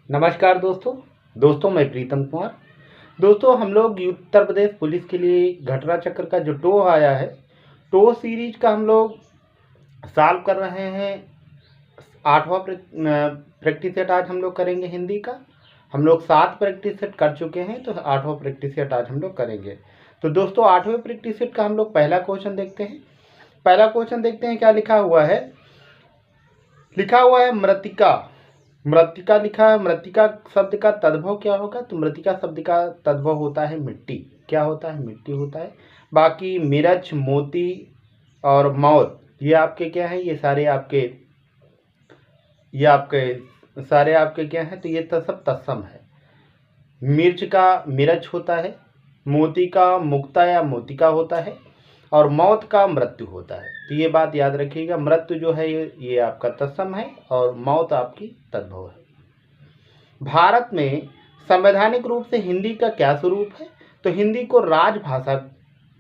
नमस्कार दोस्तों मैं प्रीतम कुमार। दोस्तों हम लोग उत्तर प्रदेश पुलिस के लिए घटना चक्र का जो टो आया है, टो सीरीज का हम लोग सॉल्व कर रहे हैं। 8वां प्रैक्टिस सेट आज हम लोग करेंगे हिंदी का। हम लोग 7 प्रैक्टिस सेट कर चुके हैं, तो 8वां प्रैक्टिस सेट आज हम लोग करेंगे। तो दोस्तों 8वें प्रैक्टिस सेट का हम लोग पहला क्वेश्चन देखते हैं। पहला क्वेश्चन देखते हैं क्या लिखा हुआ है। मृतिका। मृतिका लिखा है। मृतिका शब्द का तद्भव क्या होगा? तो मृतिका शब्द का तद्भव होता है मिट्टी। क्या होता है? मिट्टी होता है। बाकी मिर्च, मोती और मौत, ये आपके क्या है? ये सारे आपके क्या है? तो ये तो सब तत्सम है। मिर्च का मिर्च होता है, मोती का मुक्ता या मोतिका होता है, और मौत का मृत्यु होता है। तो ये बात याद रखिएगा, मृत्यु जो है ये आपका तत्सम है और मौत आपकी तद्भव है। भारत में संवैधानिक रूप से हिंदी का क्या स्वरूप है? तो हिंदी को राजभाषा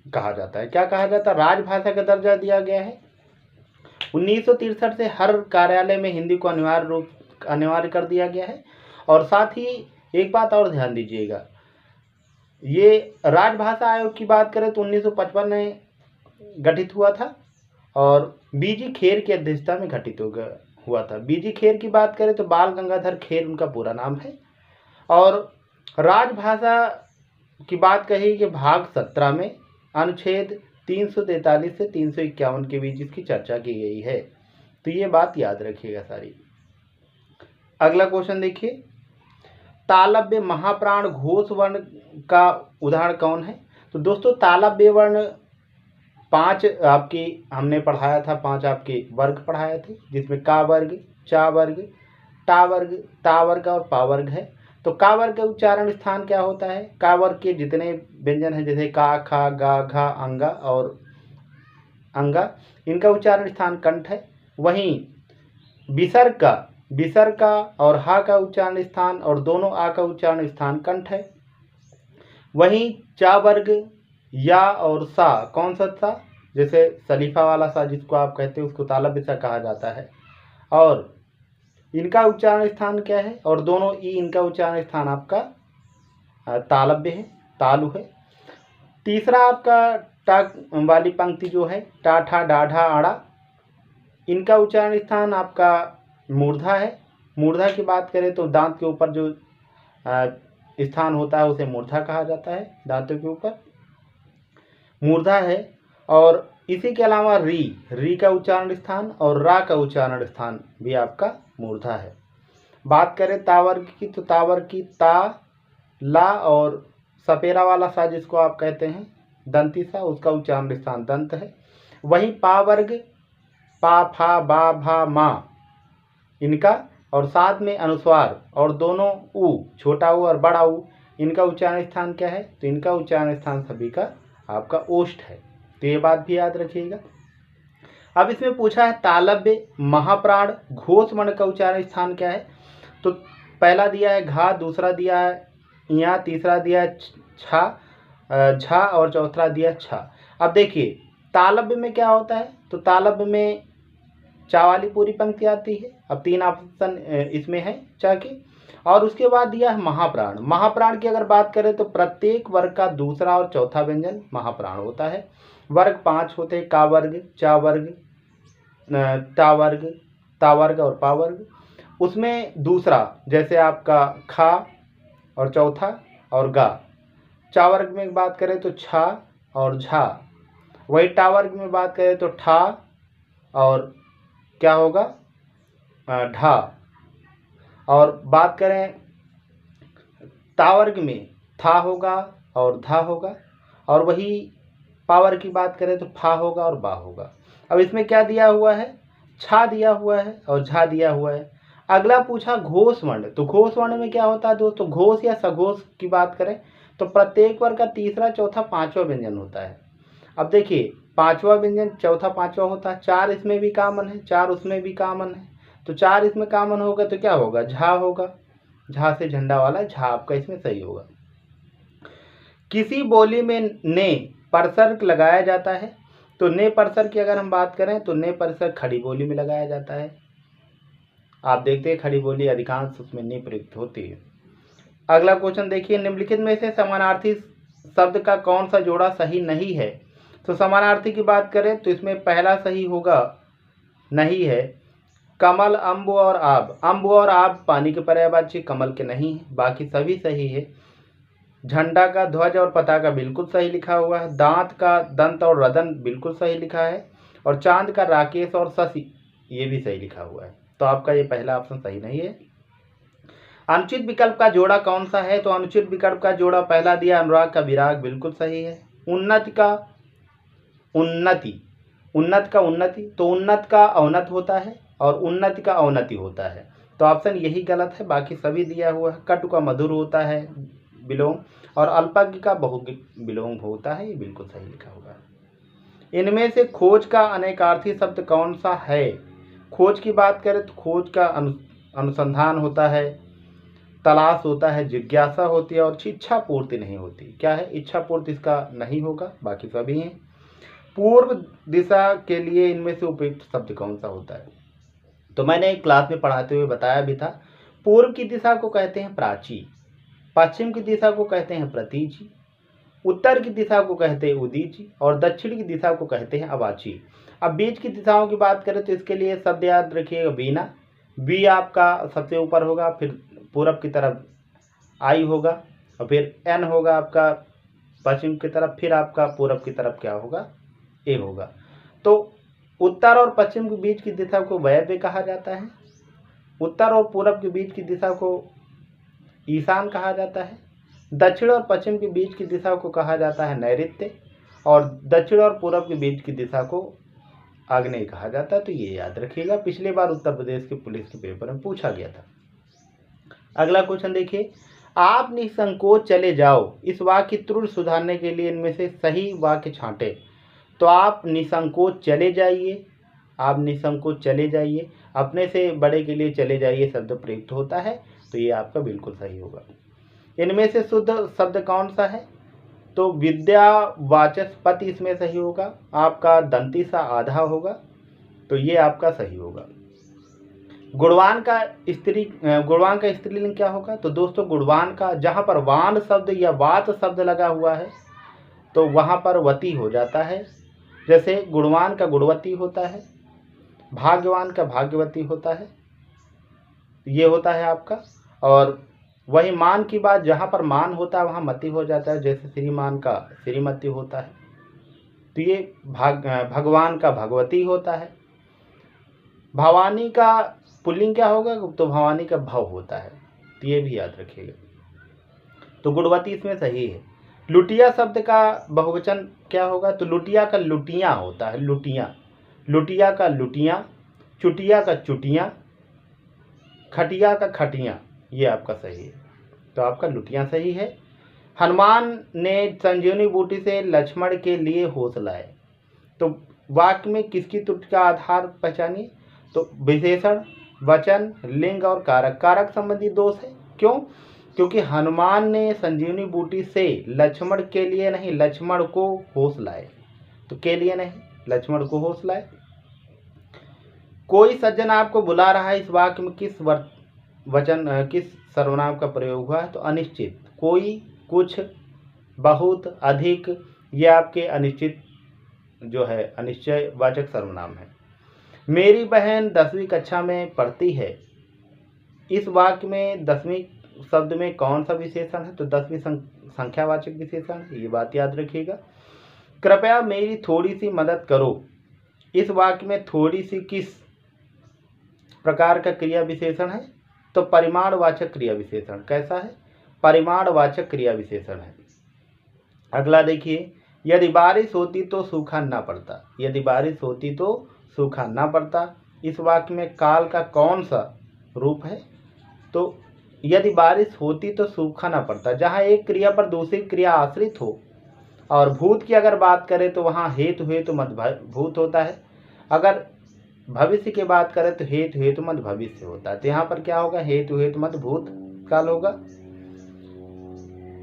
कहा जाता है। क्या कहा जाता है? राजभाषा का दर्जा दिया गया है। 1963 से हर कार्यालय में हिंदी को अनिवार्य कर दिया गया है। और साथ ही एक बात और ध्यान दीजिएगा, ये राजभाषा आयोग की बात करें तो 1955 में गठित हुआ था और बीजी खेर की अध्यक्षता में गठित हुआ था। बीजी खेर की बात करें तो बाल गंगाधर खेर उनका पूरा नाम है। और राजभाषा की बात कही कि भाग 17 में अनुच्छेद 343 से 351 के बीच इसकी चर्चा की गई है। तो ये बात याद रखिएगा सारी। अगला क्वेश्चन देखिए, तालव्य महाप्राण घोष वर्ण का उदाहरण कौन है? तो दोस्तों तालव्य वर्ण 5 आपकी हमने पढ़ाया था, 5 आपके वर्ग पढ़ाए थे, जिसमें का वर्ग, चा वर्ग, टा वर्ग, ता वर्ग और पा वर्ग है। तो का वर्ग का उच्चारण स्थान क्या होता है? का वर्ग के जितने व्यंजन हैं जैसे का, खा, गा, घा, अंगा और अंगा, इनका उच्चारण स्थान कंठ है। वहीं विसर्ग का और हा का उच्चारण स्थान और दोनों आ का उच्चारण स्थान कंठ है। वहीं चा वर्ग या और सा, कौन सा सा? जैसे सलीफा वाला सा जिसको आप कहते हैं उसको तालव्य सा कहा जाता है। और इनका उच्चारण स्थान क्या है? और दोनों ई, इनका उच्चारण स्थान आपका तालव्य है, तालु है। तीसरा आपका टा वाली पंक्ति जो है, टा, ठा, डाढ़ा, आड़ा, इनका उच्चारण स्थान आपका मूर्धा है। मूर्धा की बात करें तो दांत के ऊपर जो स्थान होता है उसे मूर्धा कहा जाता है, दांतों के ऊपर मूर्धा है। और इसी के अलावा री का उच्चारण स्थान और रा का उच्चारण स्थान भी आपका मूर्धा है। बात करें तावर्ग की, तो तावर्ग की ता, ला और सपेरा वाला सा जिसको आप कहते हैं दंती सा, उसका उच्चारण स्थान दंत है। वहीं पावर्ग पा, फा, बा, भा, मा, इनका और साथ में अनुस्वार और दोनों ऊ, छोटा ऊ और बड़ा ऊ, इनका उच्चारण स्थान क्या है? तो इनका उच्चारण स्थान सभी का आपका ओष्ठ है। तो ये बात भी याद रखिएगा। अब इसमें पूछा है तालव्य महाप्राण घोष वर्ण का उच्चारण स्थान क्या है? तो पहला दिया है घा, दूसरा दिया है या, तीसरा दिया है छा, झा और चौथा दिया छा। अब देखिए तालव्य में क्या होता है? तो तालव्य में चा वाली पूरी पंक्ति आती है। अब 3 ऑप्शन इसमें है चा की। और उसके बाद दिया है महाप्राण। महाप्राण की अगर बात करें तो प्रत्येक वर्ग का दूसरा और चौथा व्यंजन महाप्राण होता है। वर्ग 5 होते हैं, का वर्ग, चा वर्ग, ता वर्ग और पा वर्ग। उसमें दूसरा जैसे आपका खा और चौथा और गा। चा वर्ग में बात करें तो छा और झा। वही टा वर्ग में बात करें तो ठा और क्या होगा? ढा। और बात करें तावर्ग में था होगा और धा होगा। और वही पावर की बात करें तो फा होगा और बा होगा। अब इसमें क्या दिया हुआ है? छा दिया हुआ है और झा दिया हुआ है। अगला पूछा घोष वर्ण। तो घोष वर्ण में क्या होता है दोस्तों? घोष या सघोष की बात करें तो प्रत्येक वर्ग का तीसरा, चौथा, पांचवा व्यंजन होता है। अब देखिए पांचवा व्यंजन, चौथा, पांचवा होता है। 4 इसमें भी कॉमन है, 4 उसमें भी कॉमन है। तो 4 इसमें कॉमन होगा तो क्या होगा? झा होगा। झा से झंडा वाला झा आपका इसमें सही होगा। किसी बोली में ने परसर्ग लगाया जाता है। तो ने परसर्ग की अगर हम बात करें तो ने परसर्ग खड़ी बोली में लगाया जाता है। आप देखते हैं खड़ी बोली अधिकांश उसमें नहीं प्रयुक्त होती है। अगला क्वेश्चन देखिए, निम्नलिखित में से समानार्थी शब्द का कौन सा जोड़ा सही नहीं है। तो समानार्थी की बात करें तो इसमें पहला सही होगा, नहीं है, कमल, अम्ब और आब। अम्ब और आब पानी के पर्यायवाची, कमल के नहीं है, बाकी सभी सही है। झंडा का ध्वज और पताका बिल्कुल सही लिखा हुआ है। दांत का दंत और रदन बिल्कुल सही लिखा है। और चांद का राकेश और शशि ये भी सही लिखा हुआ है। तो आपका ये पहला ऑप्शन सही नहीं है। अनुचित विकल्प का जोड़ा कौन सा है। तो अनुचित विकल्प का जोड़ा पहला दिया अनुराग का विराग, बिल्कुल सही है। उन्नति का उन्नति, उन्नत का उन्नति, तो उन्नत का अवनत होता है और उन्नति का अवनति होता है। तो ऑप्शन यही गलत है, बाकी सभी दिया हुआ है। कटु का मधुर होता है विलोम, और अल्पज्ञ का बहु विलोम होता है, ये बिल्कुल सही लिखा हुआ है। इनमें से खोज का अनेकार्थी शब्द कौन सा है। खोज की बात करें तो खोज का अनुसंधान होता है, तलाश होता है, जिज्ञासा होती है, और इच्छा पूर्ति नहीं होती। क्या है, इच्छा पूर्ति इसका नहीं होगा, बाकी सभी हैं। पूर्व दिशा के लिए इनमें से उपयुक्त शब्द कौन सा होता है। तो मैंने क्लास में पढ़ाते हुए बताया भी था। पूर्व की दिशा को कहते हैं प्राची, पश्चिम की दिशा को कहते हैं प्रतीची, उत्तर की दिशा को कहते हैं उदीची, और दक्षिण की दिशा को कहते हैं अवाची। अब बीच की दिशाओं की बात करें तो इसके लिए शब्द याद रखिएगा, बीना। बी आपका सबसे ऊपर होगा, फिर पूरब की तरफ आई होगा, और फिर एन होगा आपका पश्चिम की तरफ, फिर आपका पूरब की तरफ क्या होगा, ए होगा। तो उत्तर और पश्चिम के बीच की दिशा को वायव्य कहा जाता है। उत्तर और पूरब के बीच की दिशा को ईशान कहा जाता है। दक्षिण और पश्चिम के बीच की दिशा को कहा जाता है नैऋत्य, और दक्षिण और पूरब के बीच की दिशा को आग्नेय कहा जाता है। तो ये याद रखिएगा, पिछली बार उत्तर प्रदेश के पुलिस के पेपर में पूछा गया था। अगला क्वेश्चन देखिए, आप निसंकोच चले जाओ। इस वाक्य की त्रुटि सुधारने के लिए इनमें से सही वाक्य छांटे। तो आप निसंकोच चले जाइए, आप निसंकोच चले जाइए, अपने से बड़े के लिए चले जाइए शब्द प्रयुक्त होता है, तो ये आपका बिल्कुल सही होगा। इनमें से शुद्ध शब्द कौन सा है। तो विद्यावाचस्पति इसमें सही होगा, आपका दंती सा आधा होगा, तो ये आपका सही होगा। गुणवान का स्त्रीलिंग क्या होगा। तो दोस्तों गुणवान का जहाँ पर वान शब्द या वात शब्द लगा हुआ है तो वहाँ पर वती हो जाता है। जैसे गुणवान का गुणवती होता है, भाग्यवान का भाग्यवती होता है, ये होता है आपका। और वही मान की बात, जहाँ पर मान होता है वहाँ मति हो जाता है, जैसे श्रीमान का श्रीमती होता है। तो ये भगवान का भगवती होता है। भवानी का पुल्लिंग क्या होगा। तो भवानी का भव होता है, तो ये भी याद रखिएगा। तो गुणवती इसमें सही है। लुटिया शब्द का बहुवचन क्या होगा। तो लुटिया का लुटियाँ होता है, लुटियाँ। लुटिया का लुटियाँ, चुटिया का चुटियाँ, खटिया का खटियाँ, ये आपका सही है। तो आपका लुटियाँ सही है। हनुमान ने संजीवनी बूटी से लक्ष्मण के लिए होश लाए। तो वाक्य में किसकी त्रुटि का आधार पहचानिए। तो विशेषण, वचन, लिंग और कारक। कारक संबंधी दोष है। क्यों, क्योंकि हनुमान ने संजीवनी बूटी से लक्ष्मण के लिए नहीं, लक्ष्मण को होश लाए। तो के लिए नहीं, लक्ष्मण को होश लाए। कोई सज्जन आपको बुला रहा है, इस वाक्य में किस किस सर्वनाम का प्रयोग हुआ है। तो अनिश्चित। कोई, कुछ, बहुत, अधिक, ये आपके अनिश्चित जो है अनिश्चय वाचक सर्वनाम है। मेरी बहन 10वीं कक्षा में पढ़ती है। इस वाक्य में 10वीं शब्द में कौन सा विशेषण है। तो 10वीं संख्यावाचक विशेषण है, ये बात याद रखिएगा। कृपया मेरी थोड़ी सी मदद करो। इस वाक्य में थोड़ी सी किस प्रकार का क्रिया विशेषण है। तो परिमाणवाचक क्रिया विशेषण। कैसा है, परिमाणवाचक क्रिया विशेषण है। अगला देखिए, यदि बारिश होती तो सूखा ना पड़ता। यदि बारिश होती तो सूखा ना पड़ता। इस वाक्य में काल का कौन सा रूप है। तो यदि बारिश होती तो सूखा ना पड़ता, जहाँ एक क्रिया पर दूसरी क्रिया आश्रित हो। और भूत की अगर बात करें तो वहाँ हेतु हेतु मत भूत होता है। अगर भविष्य की बात करें तो हेतु हेतु मत भविष्य होता है। तो यहाँ पर क्या होगा, हेतु हेतु मत भूत काल होगा।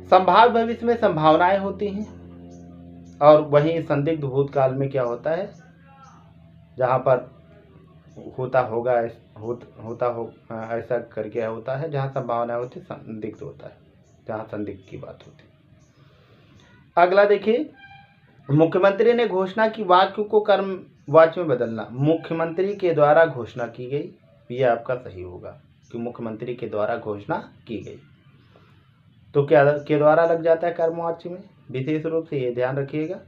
संभाव्य भविष्य में संभावनाएं होती हैं, और वहीं संदिग्ध भूतकाल में क्या होता है, जहाँ पर होता होगा होता हो, ऐसा करके होता है। जहाँ संभावना होती संदिग्ध होता है, जहाँ संदिग्ध की बात होती है। अगला देखिए, मुख्यमंत्री ने घोषणा की वाक्य को कर्म वाच्य में बदलना। मुख्यमंत्री के द्वारा घोषणा की गई, ये आपका सही होगा कि मुख्यमंत्री के द्वारा घोषणा की गई। तो क्या के द्वारा लग जाता है कर्मवाच्य में, विशेष रूप से ये ध्यान रखिएगा।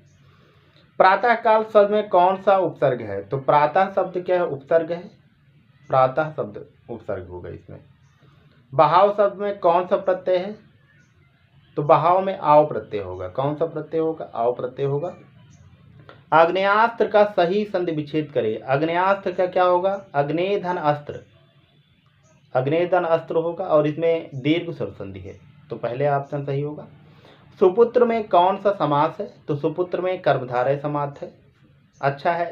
प्रातः काल शब्द में कौन सा उपसर्ग है? तो प्रातः शब्द क्या है? उपसर्ग है, प्रातः शब्द उपसर्ग होगा इसमें। बहाव शब्द में कौन सा प्रत्यय है? तो बहाव में आव प्रत्यय होगा। कौन सा प्रत्यय होगा? आव प्रत्यय होगा। आग्नेयास्त्र का सही संधि विच्छेद करें। आग्नेयास्त्र का क्या होगा? अग्नेय धन अस्त्र, अग्नेय धन अस्त्र होगा और इसमें दीर्घ स्वर संधि है, तो पहले ऑप्शन सही होगा। सुपुत्र में कौन सा समास है? तो सुपुत्र में कर्मधारय समास है। अच्छा है,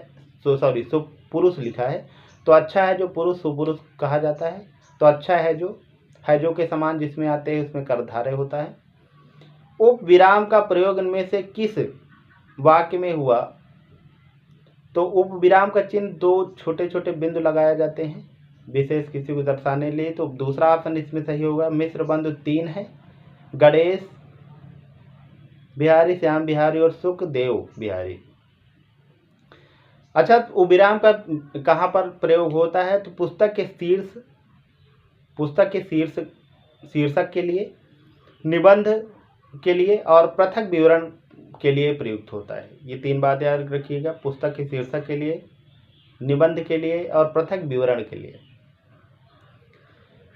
तो सॉरी सुपुरुष लिखा है, तो अच्छा है जो पुरुष सुपुरुष कहा जाता है, तो अच्छा है जो के समान जिसमें आते हैं उसमें कर्मधारय होता है। उप विराम का प्रयोग इनमें से किस वाक्य में हुआ? तो उप विराम का चिन्ह 2 छोटे छोटे बिंदु लगाए जाते हैं विशेष किसी को दर्शाने के लिए, तो दूसरा ऑप्शन इसमें सही होगा। मिश्र बंधु 3 है, गणेश बिहारी, श्याम बिहारी और सुखदेव बिहारी। अच्छा, विराम का कहाँ पर प्रयोग होता है? तो पुस्तक के शीर्षक के लिए, निबंध के लिए और पृथक विवरण के लिए प्रयुक्त होता है। ये 3 बात याद रखिएगा, पुस्तक के शीर्षक के लिए, निबंध के लिए और पृथक विवरण के लिए।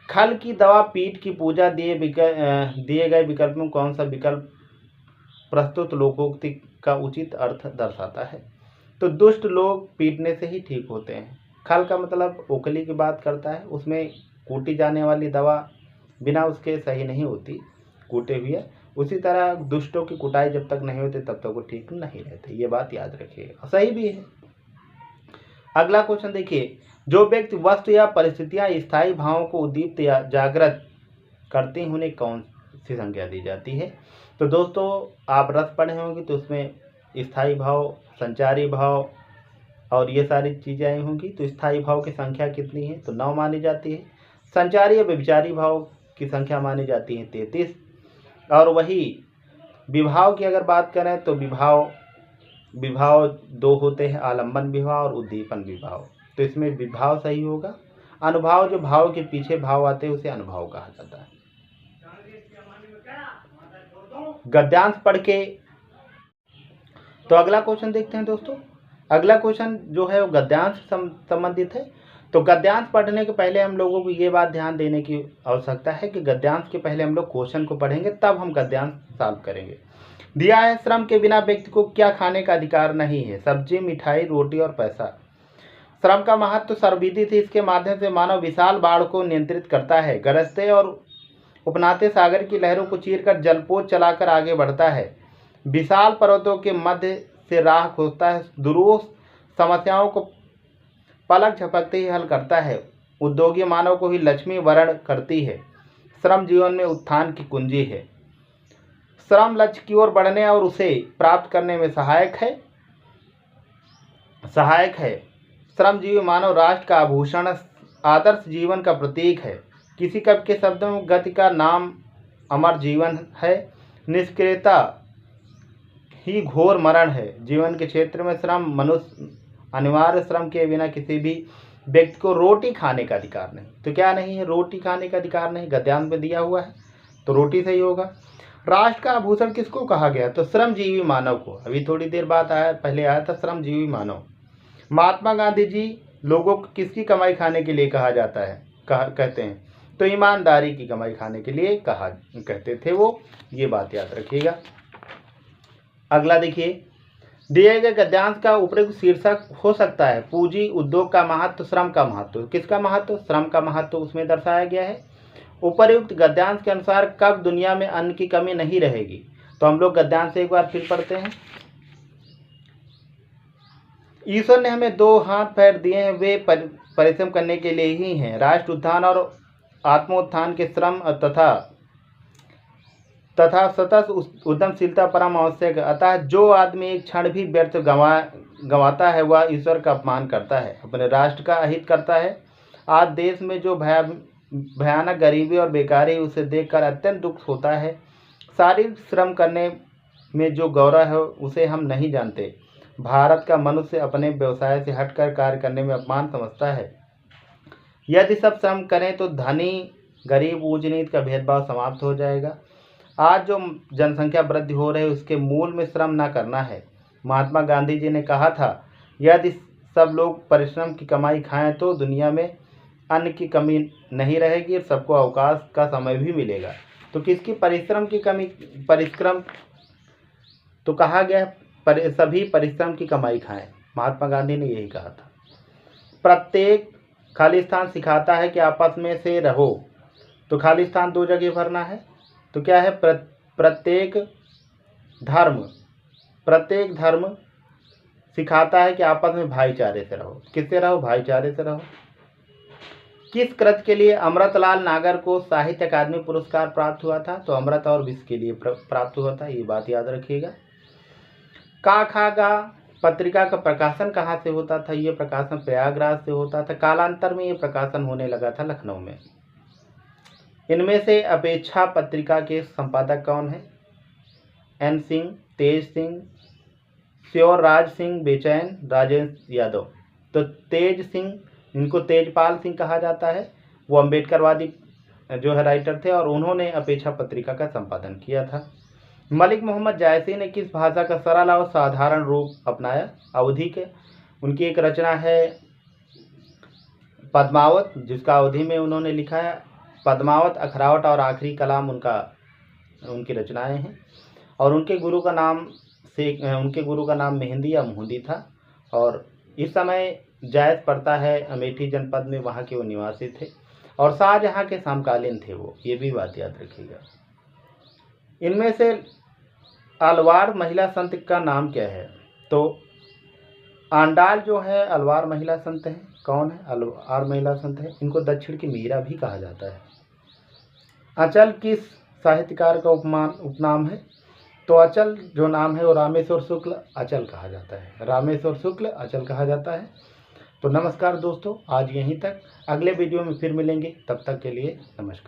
खल की दवा पीठ की पूजा दिए गए विकल्प में कौन सा विकल्प प्रस्तुत लोकोक्ति का उचित अर्थ दर्शाता है? तो दुष्ट लोग पीटने से ही ठीक होते हैं। खल का मतलब ओखली की बात करता है, उसमें कूटी जाने वाली दवा बिना उसके सही नहीं होती, कूटे हुए। उसी तरह दुष्टों की कुटाई जब तक नहीं होती तब तक वो ठीक नहीं रहते, ये बात याद रखिएगा, सही भी है। अगला क्वेश्चन देखिए, जो व्यक्ति वस्तु या परिस्थितियां स्थायी भावों को उद्दीप्त या जागृत करती हैं उन्हें कौन सी संज्ञा दी जाती है? तो दोस्तों आप रस पढ़े होंगे तो उसमें स्थायी भाव, संचारी भाव और ये सारी चीज़ें आई होंगी। तो स्थायी भाव की संख्या कितनी है? तो 9 मानी जाती है। संचारी या व्यभिचारी भाव की संख्या मानी जाती है 33। और वही विभाव की अगर बात करें तो विभाव 2 होते हैं, आलंबन विभाव और उद्दीपन विभाव। तो इसमें विभाव सही होगा। अनुभाव, जो भाव के पीछे भाव आते हैं उसे अनुभाव कहा जाता है। गद्यांश पढ़ के, तो अगला क्वेश्चन देखते हैं दोस्तों। अगला क्वेश्चन जो है वो गद्यांश संबंधित है। तो गद्यांश पढ़ने के पहले हम लोगों को ये बात ध्यान देने की आवश्यकता है कि गद्यांश के पहले हम लोग क्वेश्चन को पढ़ेंगे, तब हम गद्यांश सॉल्व करेंगे। दिया है, श्रम के बिना व्यक्ति को क्या खाने का अधिकार नहीं है? सब्जी, मिठाई, रोटी और पैसा। श्रम का महत्व सर्वविदित है, इसके माध्यम से मानव विशाल बाढ़ को नियंत्रित करता है, गरजते और उपनाते सागर की लहरों को चीरकर जलपोत चलाकर आगे बढ़ता है, विशाल पर्वतों के मध्य से राह खोजता है, दुरूह समस्याओं को पलक झपकते ही हल करता है, उद्योगी मानव को ही लक्ष्मी वरण करती है। श्रम जीवन में उत्थान की कुंजी है। श्रम लक्ष्य की ओर बढ़ने और उसे प्राप्त करने में सहायक है। श्रमजीवी मानव राष्ट्र का आभूषण, आदर्श जीवन का प्रतीक है। किसी कवि के शब्दों में गति का नाम अमर जीवन है, निष्क्रियता ही घोर मरण है। जीवन के क्षेत्र में श्रम मनुष्य अनिवार्य, श्रम के बिना किसी भी व्यक्ति को रोटी खाने का अधिकार नहीं। तो क्या नहीं है? रोटी खाने का अधिकार नहीं, गद्यांश में दिया हुआ है, तो रोटी सही होगा। राष्ट्र का आभूषण किसको कहा गया? तो श्रमजीवी मानव को। अभी थोड़ी देर बाद पहले आया था श्रमजीवी मानव। महात्मा गांधी जी लोगों को किसकी कमाई खाने के लिए कहा जाता है, कहते हैं? तो ईमानदारी की कमाई खाने के लिए कहते थे वो, ये बात याद रखिएगा। अगला देखिए, दिए गए गद्यांश का उपयुक्त शीर्षक हो सकता है पूंजी, उद्योग का महत्व, श्रम का महत्व। किसका महत्व? श्रम का महत्व उसमें दर्शाया गया है। उपर्युक्त गद्यांश के अनुसार कब दुनिया में अन्न की कमी नहीं रहेगी? तो हम लोग गद्यांश एक बार फिर पढ़ते हैं। ईश्वर ने हमें 2 हाथ पैर दिए हैं, वे परिश्रम करने के लिए ही हैं। राष्ट्र उत्थान और आत्मोत्थान के श्रम तथा सतत उद्यमशीलता परम आवश्यक है। अतः जो आदमी एक क्षण भी व्यर्थ गंवाता है वह ईश्वर का अपमान करता है, अपने राष्ट्र का अहित करता है आज देश में जो भयानक गरीबी और बेकारी उसे देखकर अत्यंत दुख होता है। शारीरिक श्रम करने में जो गौरव है उसे हम नहीं जानते। भारत का मनुष्य अपने व्यवसाय से हटकर कार्य करने में अपमान समझता है। यदि सब श्रम करें तो धनी गरीब ऊंच नीच का भेदभाव समाप्त हो जाएगा। आज जो जनसंख्या वृद्धि हो रही है उसके मूल में श्रम न करना है। महात्मा गांधी जी ने कहा था, यदि सब लोग परिश्रम की कमाई खाएं तो दुनिया में अन्न की कमी नहीं रहेगी और सबको अवकाश का समय भी मिलेगा। तो किसकी परिश्रम की कमी, परिश्रम तो कहा गया सभी परिश्रम की कमाई खाएं। महात्मा गांधी ने यही कहा था। प्रत्येक खालिस्तान सिखाता है कि आपस में से रहो। तो खालिस्तान दो जगह भरना है। तो क्या है, प्रत्येक धर्म सिखाता है कि आपस में भाईचारे से रहो। किससे रहो? भाईचारे से रहो। किस कृत्य के लिए अमृतलाल नागर को साहित्य अकादमी पुरस्कार प्राप्त हुआ था? तो अमृत और विष के लिए प्राप्त हुआ था, ये बात याद रखिएगा। का खा गा पत्रिका का प्रकाशन कहाँ से होता था? ये प्रकाशन प्रयागराज से होता था। कालांतर में ये प्रकाशन होने लगा था लखनऊ में। इनमें से अपेक्षा पत्रिका के संपादक कौन है? एन सिंह, तेज सिंह, श्योरराज सिंह बेचैन, राजेंद्र यादव। तो तेज सिंह, इनको तेजपाल सिंह कहा जाता है, वो अम्बेडकरवादी जो है राइटर थे और उन्होंने अपेक्षा पत्रिका का संपादन किया था। मलिक मोहम्मद जायसी ने किस भाषा का सरल और साधारण रूप अपनाया? अवधी के। उनकी एक रचना है पद्मावत, जिसका अवधी में उन्होंने लिखा है। पद्मावत, अखरावट और आखिरी कलाम उनकी रचनाएं हैं। और उनके गुरु का नाम मेहंदी या मुहंदी था। और इस समय जायद पड़ता है अमेठी जनपद में, वहाँ के वो निवासी थे और शाहजहाँ के समकालीन थे वो, ये भी बात याद रखिएगा। इनमें से अलवार महिला संत का नाम क्या है? तो आंडाल जो है अलवार महिला संत है। कौन है? अलवार महिला संत है। इनको दक्षिण की मीरा भी कहा जाता है। अचल किस साहित्यकार का उपनाम है? तो अचल जो नाम है वो रामेश्वर शुक्ल अचल कहा जाता है। रामेश्वर शुक्ल अचल कहा जाता है। तो नमस्कार दोस्तों, आज यहीं तक। अगले वीडियो में फिर मिलेंगे, तब तक के लिए नमस्कार।